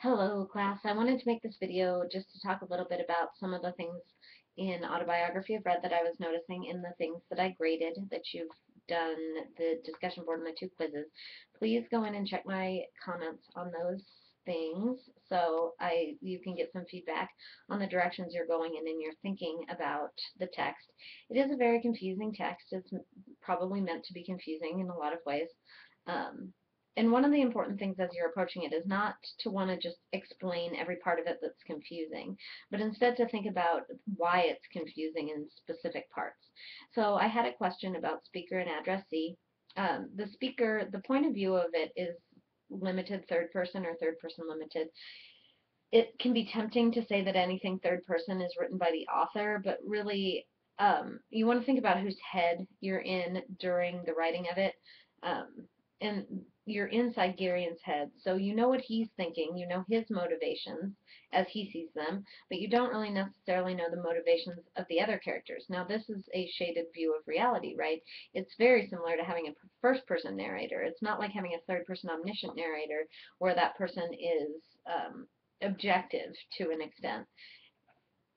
Hello class, I wanted to make this video just to talk a little bit about some of the things in Autobiography of Red that I was noticing and the things that I graded that you've done the discussion board and the two quizzes. Please go in and check my comments on those things so you can get some feedback on the directions you're going in your thinking about the text. It is a very confusing text. It's probably meant to be confusing in a lot of ways. Um, and one of the important things as you're approaching it is not to want to just explain every part of it that's confusing, but instead to think about why it's confusing in specific parts. So I had a question about speaker and addressee. The point of view of it is limited third person or third person limited. It can be tempting to say that anything third person is written by the author, but really you want to think about whose head you're in during the writing of it. Um, and you're inside Garian's head, so you know what he's thinking, you know his motivations as he sees them, but you don't really necessarily know the motivations of the other characters. Now, this is a shaded view of reality, right? It's very similar to having a first-person narrator. It's not like having a third-person omniscient narrator where that person is objective to an extent.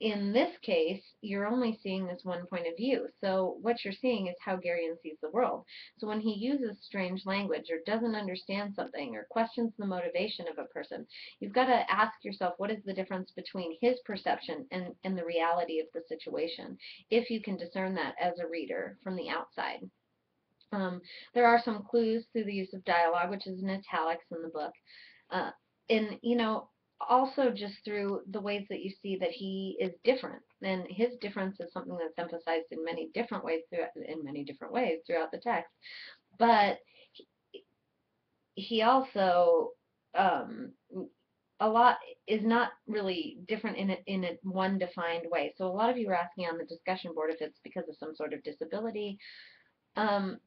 In this case, you're only seeing this one point of view. So what you're seeing is how Garion sees the world. So when he uses strange language or doesn't understand something or questions the motivation of a person, you've got to ask yourself, what is the difference between his perception and the reality of the situation, if you can discern that as a reader from the outside. There are some clues through the use of dialogue, which is in italics in the book. Uh, and, also just through the ways that you see that he is different. And his difference is something that's emphasized in many different ways throughout the text. But he also a lot is not really different in a one defined way. So a lot of you are asking on the discussion board if it's because of some sort of disability.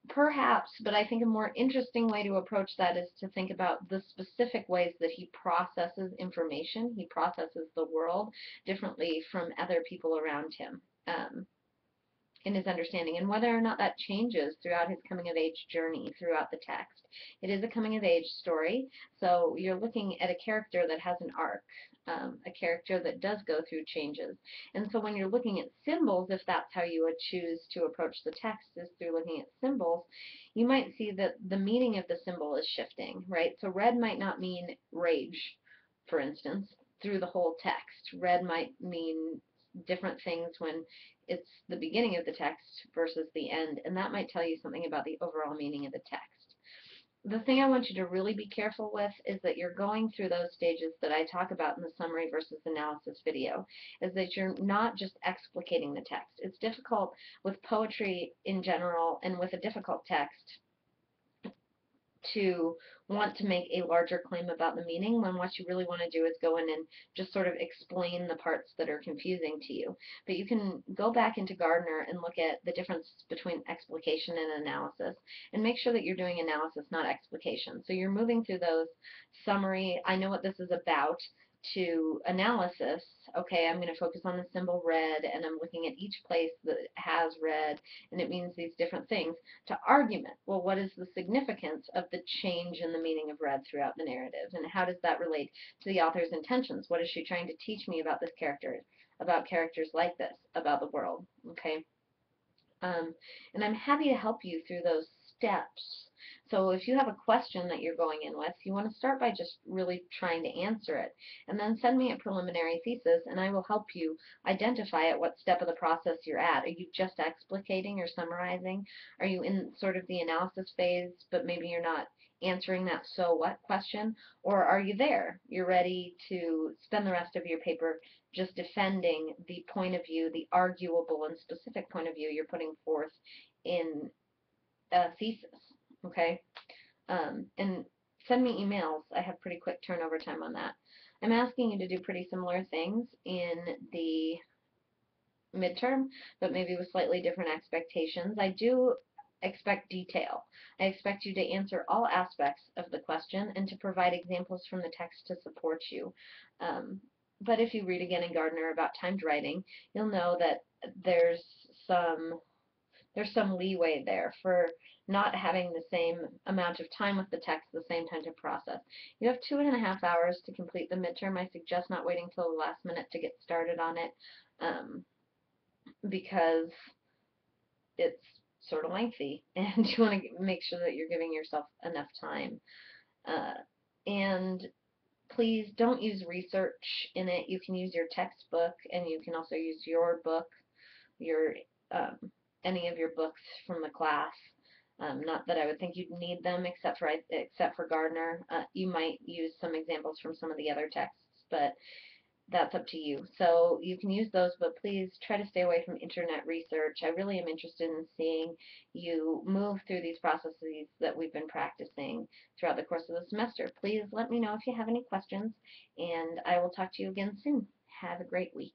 Perhaps, but I think a more interesting way to approach that is to think about the specific ways that he processes information. He processes the world differently from other people around him. In his understanding, and whether or not that changes throughout his coming of age journey throughout the text. It is a coming of age story, so you're looking at a character that has an arc, a character that does go through changes. And so when you're looking at symbols, if that's how you would choose to approach the text, is through looking at symbols, you might see that the meaning of the symbol is shifting, right? So red might not mean rage, for instance, through the whole text. Red might mean different things when it's the beginning of the text versus the end, and that might tell you something about the overall meaning of the text. The thing I want you to really be careful with is that you're going through those stages that I talk about in the summary versus analysis video, is that you're not just explicating the text. It's difficult with poetry in general and with a difficult text to want to make a larger claim about the meaning when what you really want to do is go in and just sort of explain the parts that are confusing to you. But you can go back into Gardner and look at the difference between explication and analysis and make sure that you're doing analysis, not explication. So you're moving through those summary, I know what this is about, to analysis. Okay, I'm going to focus on the symbol red, and I'm looking at each place that has red, and it means these different things, to argument. Well, what is the significance of the change in the meaning of red throughout the narrative, and how does that relate to the author's intentions? What is she trying to teach me about this character, about characters like this, about the world? Okay, and I'm happy to help you through those steps. So if you have a question that you're going in with, you want to start by just really trying to answer it, and then send me a preliminary thesis, and I will help you identify at what step of the process you're at. Are you just explicating or summarizing? Are you in sort of the analysis phase, but maybe you're not answering that so what question? Or are you there? You're ready to spend the rest of your paper just defending the point of view, the arguable and specific point of view you're putting forth in a thesis, okay? And send me emails. I have pretty quick turnover time on that. I'm asking you to do pretty similar things in the midterm, but maybe with slightly different expectations. I do expect detail. I expect you to answer all aspects of the question and to provide examples from the text to support you. But if you read again in Gardner about timed writing, you'll know that there's some there's some leeway there for not having the same amount of time with the text, the same time to process. You have 2.5 hours to complete the midterm. I suggest not waiting till the last minute to get started on it, because it's sort of lengthy, and you want to make sure that you're giving yourself enough time. And please don't use research in it. You can use your textbook, and you can also use your book, your um, any of your books from the class. Not that I would think you'd need them, except for Gardner. You might use some examples from some of the other texts, but that's up to you. So you can use those, but please try to stay away from internet research. I really am interested in seeing you move through these processes that we've been practicing throughout the course of the semester. Please let me know if you have any questions, and I will talk to you again soon. Have a great week.